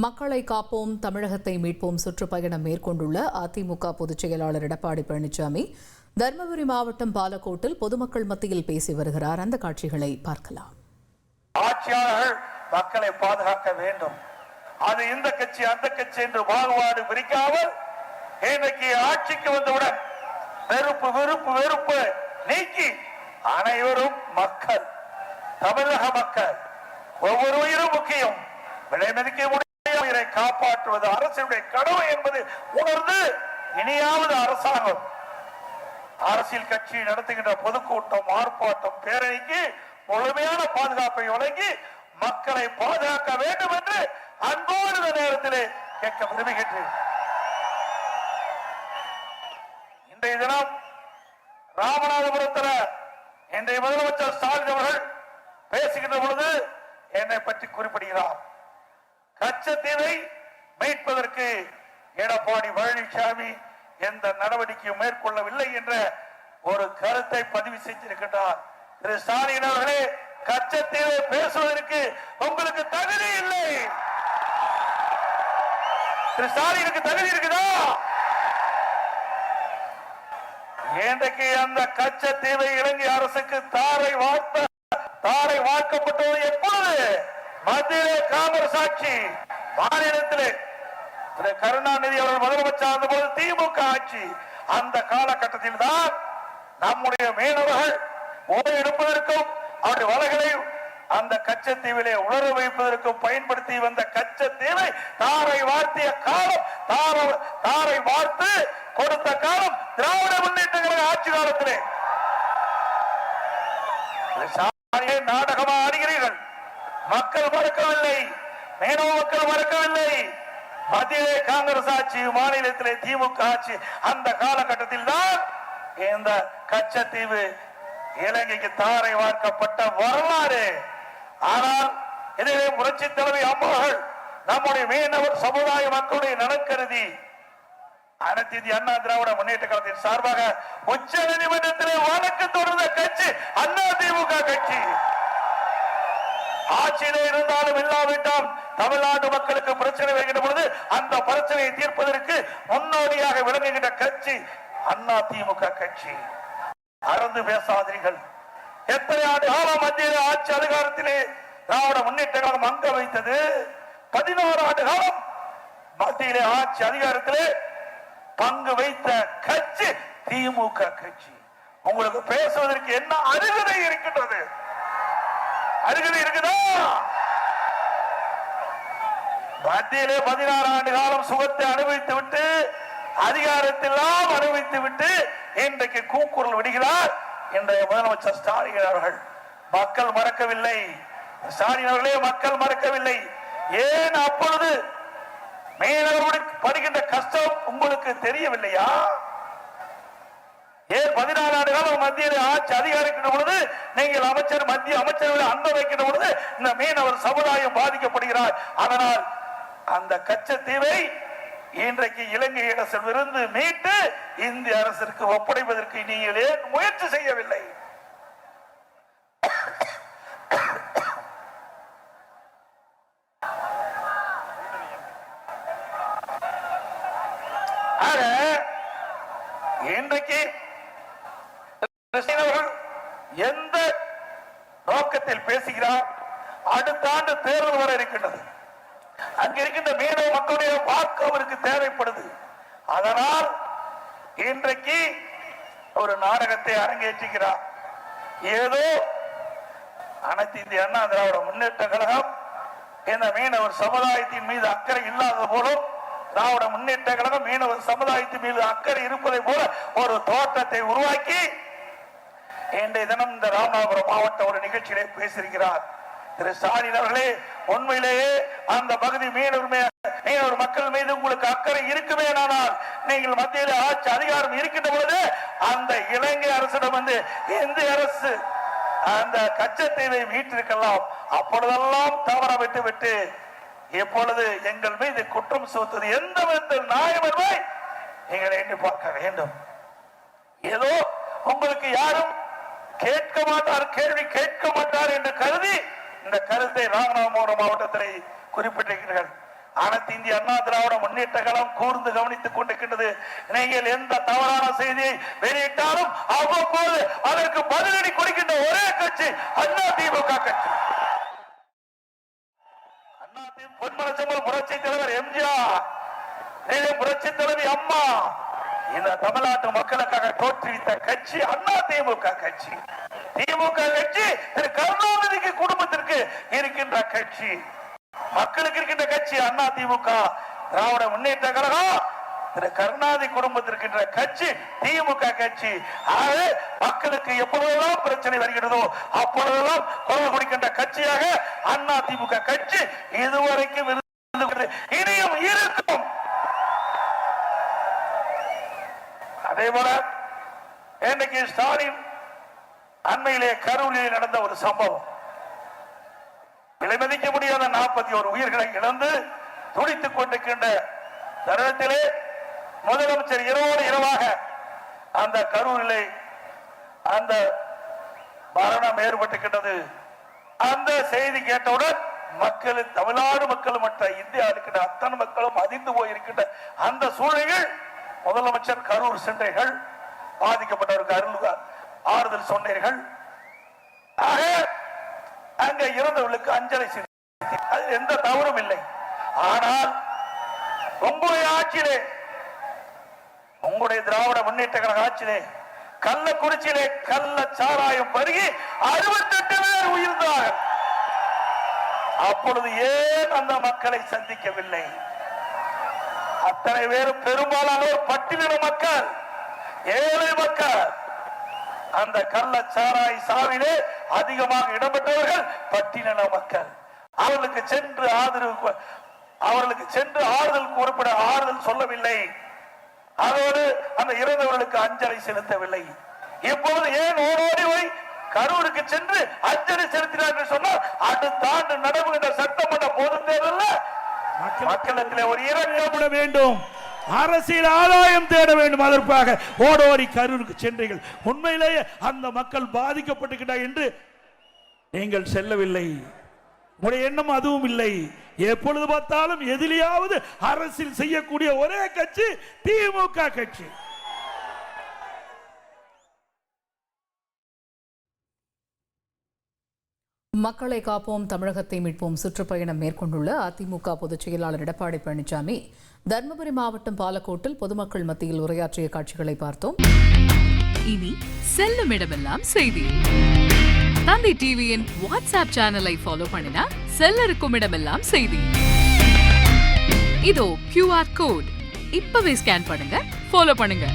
மக்களை காப்போம் தமிழகத்தை மீட்போம் சுற்றுப்பயணம் மேற்கொண்டுள்ள அதிமுக பொதுச் செயலாளர் எடப்பாடி பழனிசாமி தருமபுரி மாவட்டம் பாலக்கோட்டில் பொதுமக்கள் மத்தியில் பேசி வருகிறார். அந்த காட்சிகளை பார்க்கலாம். ஆட்சியாளர்கள் மக்களை பாதுகாக்க வேண்டும். அது இந்த கட்சி அந்த கட்சி என்று பாகுபாடு பிரிக்காமல் இன்றைக்கு ஆட்சிக்கு வந்தவுடன் வெறுப்பு நீக்கி அனைவரும் மக்கள், தமிழக மக்கள், ஒவ்வொரு உயிரும் முக்கியம், விலை மதிக்க உயிரை காப்பாற்றுவது அரசுடைய கடமை என்பது உணர்ந்து இனியாவது அரசாங்கம் அரசியல் கட்சி நடத்துகின்ற பொதுக்கூட்டம், ஆர்ப்பாட்டம், பேரணிக்கு முழுமையான பாதுகாப்பை வழங்கி மக்களை பாதுகாக்க வேண்டும் என்று அன்போடு இந்த நேரத்தில் கேட்க விரும்புகின்றேன். இன்றைய தினம் ராமநாதபுரத்தில் இன்றைய முதலமைச்சர் ஸ்டாலின் அவர்கள் பேசுகின்ற பொழுது என்னை பற்றி குறிப்பிடுகிறார். கச்சத்தீவை மீட்பதற்கு எடப்பாடி பழனிசாமி எந்த நடவடிக்கையும் மேற்கொள்ளவில்லை என்ற ஒரு கருத்தை பதிவு செஞ்சிருக்கின்றார். திரு ஸ்டாலின் அவர்களே, கச்சத்தீவை பேசுவதற்கு உங்களுக்கு தகுதி இல்லை. திரு ஸ்டாலினுக்கு தகுதி இருக்குதா? இன்றைக்கு அந்த கச்சத்தீவை இலங்கை அரசுக்கு தாரை வார்க்கப்பட்டது எப்பொழுது? மத்தியிலே காங்கிரஸ் ஆட்சி, மாநிலத்திலே கருணாநிதி அவர்கள் முதலமைச்சர் போது திமுக ஆட்சி. அந்த காலகட்டத்தில் தான் நம்முடைய மீனவர்கள் ஓய்வு எடுப்பதற்கும் அவருடைய வலைகளை அந்த கச்சத்தீவிலே உலர வைப்பதற்கும் பயன்படுத்தி வந்த கச்சத்தீவை தாரை வார்த்திய காலம், தாரை வார்த்து கொடுத்த காலம் திராவிட முன்னேற்ற கழக ஆட்சி காலத்திலே. நாடகமா ஆடுகிறீர்கள். மக்கள் மறக்கவில்லை, மீனவ மக்கள் மறக்கவில்லை. மத்தியிலே காங்கிரஸ் ஆட்சி, மாநிலத்திலே திமுக ஆட்சி. அந்த காலகட்டத்தில் தான் இந்த கச்சத்தீவு இலங்கைக்கு தாரை வார்க்கப்பட்ட வரலாறு. ஆனால் இதிலே புரட்சி தலைவி அம்மாள் நம்முடைய மீனவர் சமுதாய மக்களுடைய நலக்கருதி அனைத்து இந்திய அண்ணா திராவிட முன்னேற்ற கழகத்தின் சார்பாக உச்ச நீதிமன்றத்திலே வழக்கு தொடர்ந்த கட்சி அண்ணா திமுக கட்சி. ஆட்சியிலே இருந்தாலும் இல்லாவிட்டால் தமிழ்நாட்டு மக்களுக்கு பிரச்சனை வருகின்ற பொழுது அந்த பிரச்சனையை தீர்ப்பதற்கு முன்னோடியாக விளங்குகின்ற கட்சி அண்ணா திமுக கட்சி. அறந்து பேசாதீர்கள். எத்தனை ஆண்டு காலம் மத்திய ஆட்சி அதிகாரத்திலே திராவிட முன்னேற்ற கழகம் அங்க வைத்தது? 11 ஆண்டு காலம் மத்தியிலே ஆட்சி அதிகாரத்திலே பங்கு வைத்த கட்சி திமுக கட்சி. உங்களுக்கு பேசுவதற்கு என்ன அருகதை இருக்கின்றது? அருகதை இருக்குதா? மத்தியிலே 16 ஆண்டு காலம் சுகத்தை அனுபவித்து விட்டு, அதிகாரத்தெல்லாம் அனுபவித்து விட்டு இன்றைக்கு கூக்குரல் விடுகிறார் இன்றைய முதலமைச்சர் ஸ்டாலின் அவர்கள். மக்கள் மறக்கவில்லை. ஸ்டாலின் அவர்களே, மக்கள் மறக்கவில்லை. ஏன் அப்பொழுது மீனவர்கள் படுகின்ற கஷ்டம் உங்களுக்கு தெரியவில்லையா? ஏன் 14 ஆண்டு காலம் மத்தியில் ஆட்சி அதிகாரிக்கின்ற பொழுது நீங்கள் மத்திய அமைச்சர்களை அங்க வைக்கின்ற பொழுது இந்த மீனவர் சமுதாயம் பாதிக்கப்படுகிறார். அதனால் அந்த கச்சத்தீவை இன்றைக்கு இலங்கை அரசிலிருந்து மீட்டு இந்திய அரசிற்கு ஒப்படைப்பதற்கு நீங்கள் ஏன் முயற்சி செய்யவில்லை? இன்றைக்கு எந்த நோக்கத்தில் பேசுகிறார்? அடுத்த ஆண்டு தேர்தல் வர இருக்கின்றது. அங்க இருக்கின்ற மீனவ மக்களுடைய வாக்கு அவருக்கு தேவைப்படுது. அதனால் இன்றைக்கு ஒரு நாடகத்தை அரங்கேற்றுகிறார். ஏதோ அனைத்து இந்திய அண்ணா திராவிட முன்னேற்ற கழகம் இந்த மீனவர் சமுதாயத்தின் மீது அக்கறை இல்லாத போலும் திராவிட முன்னேற்ற கழகம் மீனவர் சமுதாயத்தின் மீது அக்கறை இருப்பதை போல ஒரு தோற்றத்தை உருவாக்கி இன்றைய தினம் இந்த ராமநாதபுரம் மாவட்ட ஒரு நிகழ்ச்சியிலே பேசியிருக்கிறார். திரு ஸ்டாலின் அவர்களே, உண்மையிலேயே அந்த பகுதி மீனவர் மக்கள் மீது உங்களுக்கு அக்கறை இருக்குமே, ஆனால் நீங்கள் மத்தியில் ஆட்சி அதிகாரம் இருக்கின்ற பொழுது அந்த இலங்கை அரசிடம் வந்து இந்திய அரசு அந்த கச்சத்தீவை மீட்டிருக்கலாம். அப்பொழுதெல்லாம் தவற விட்டு எப்பொழுது எங்கள் மீது குற்றம் சுமத்துவது எந்த விதத்தில் நியாயம் என்பதை நீங்கள் எண்ணி பார்க்க வேண்டும். ஏதோ உங்களுக்கு யாரும் கேட்க மாட்டார், கேள்வி கேட்க மாட்டார் என்று கருதி இந்த கருத்தை ராமநாதபுரம் மாவட்டத்தில் குறிப்பிட்டிருக்கிறீர்கள். அனைத்து இந்திய அண்ணா திராவிட முன்னேற்ற கழகம் கூர்ந்து கவனித்துக் கொண்டிருக்கின்றது. நீங்கள் எந்த தவறான செய்தியை வெளியிட்டாலும் அவ்வப்போது அதற்கு பதிலடி கொடுக்கின்ற ஒரே கட்சி அண்ணா திமுக கட்சி. அண்ணா திமுக பொன்மனச்செம்மல் புரட்சி தலைவர் எம்ஜிஆர், புரட்சி தலைவி அம்மா, இந்த தமிழ்நாட்டு மக்களுக்காக தோற்றுவித்த கட்சி அண்ணா திமுக கட்சி. திமுக கட்சி திரு கருணாநிதிக்கு குடும்பத்திற்கு இருக்கின்ற கட்சி, மக்களுக்கு இருக்கின்ற கட்சி அண்ணா திமுக. திராவிட முன்னேற்ற கழகம் திரு கருணாநிதி குடும்பத்திற்கு கட்சி திமுக கட்சி. ஆகவே மக்களுக்கு எப்பொழுதெல்லாம் பிரச்சனை வருகிறதோ அப்பொழுதெல்லாம் குரல் கொடுக்கின்ற கட்சியாக அண்ணா திமுக கட்சி இதுவரைக்கும் இனியும் இருக்கும். அதே போல இன்னைக்கு ஸ்டாலின் அண்மையிலே கரூரில் நடந்த ஒரு சம்பவம், விலைமதிக்க முடியாத 41 உயிர்களை இழந்து துடித்துக் கொண்டிருக்கின்ற தருணத்திலே முதலமைச்சர் இரவோடு இரவாக அந்த கரூரிலே அந்த மரணம் ஏற்பட்டிருக்கின்றது. அந்த செய்தி கேட்டவுடன் மக்கள், தமிழ்நாடு மக்கள் மற்ற இந்தியா இருக்கின்ற அத்தனை மக்களும் அதிர்ந்து போயிருக்கின்ற அந்த சூழலில் முதலமைச்சர் கரூர் சென்றீர்கள், பாதிக்கப்பட்டவருக்கு ஆறுதல் சொன்னீர்கள். ஆக அங்க இறந்தவர்களுக்கு அஞ்சலி செலுத்தி அது எந்த தவறும் இல்லை. ஆனால் உங்களுடைய ஆட்சியிலே, உங்களுடைய திராவிட முன்னேற்ற கழக ஆட்சியிலே கள்ளக்குறிச்சியிலே கள்ள சாராயம் பருகி 68 பேர் உயிர்ந்தார்கள். அப்பொழுது ஏன் அந்த மக்களை சந்திக்கவில்லை? அத்தனை பேரும் பெரும்பாலானோர் பட்டியலின மக்கள், ஏழை மக்கள். அந்த கள்ளச்சாராய் சாவிலே அதிகமாக இடம்பெற்றவர்கள் பட்டியலின மக்கள். அவர்களுக்கு சென்று ஆறுதல் கூறப்பட ஆறுதல் சொல்லவில்லை. அதோடு அந்த இறந்தவர்களுக்கு அஞ்சலி செலுத்தவில்லை. இப்பொழுது ஏன் ஓடோடி போய் கரூருக்கு சென்று அஞ்சலி செலுத்தினார் என்று சொன்னால் அடுத்த ஆண்டு நடைபெறுகின்ற சட்டமன்ற பொதுத் தேர்தலில் மக்களிடத்திலே ஒரு இறக்கப்பட வேண்டும், அரசியல் ஆதாயம் தேட வேண்டும். அதற்காக ஓடோடி கரூருக்கு சென்றீர்கள். உண்மையிலேயே அந்த மக்கள் பாதிக்கப்பட்டிருக்கிறார் என்று நீங்கள் செல்லவில்லை. உங்களுடைய எண்ணம் அதுவும் இல்லை. எப்பொழுது பார்த்தாலும் எதிலையாவது அரசியல் செய்யக்கூடிய ஒரே கட்சி திமுக கட்சி. மக்களை காப்போம் தமிழகத்தை மீட்போம் சுற்றுப்பயணம் மேற்கொண்டுள்ள அதிமுக பொதுச் செயலாளர் எடப்பாடி பழனிசாமி தர்மபுரி மாவட்டம் பாலக்கோட்டில் பொதுமக்கள் மத்தியில் உரையாற்றிய காட்சிகளை பார்த்தோம். இனி செல்லும் இடமெல்லாம் செய்தி. தந்தை டிவியின் வாட்ஸ்அப் சேனலை ஃபாலோ பண்ணினா செல்ல இருக்கும் இடமெல்லாம் செய்தி. இதோ QR கோட் இப்பவே ஸ்கேன் பண்ணுங்க, ஃபாலோ பண்ணுங்க.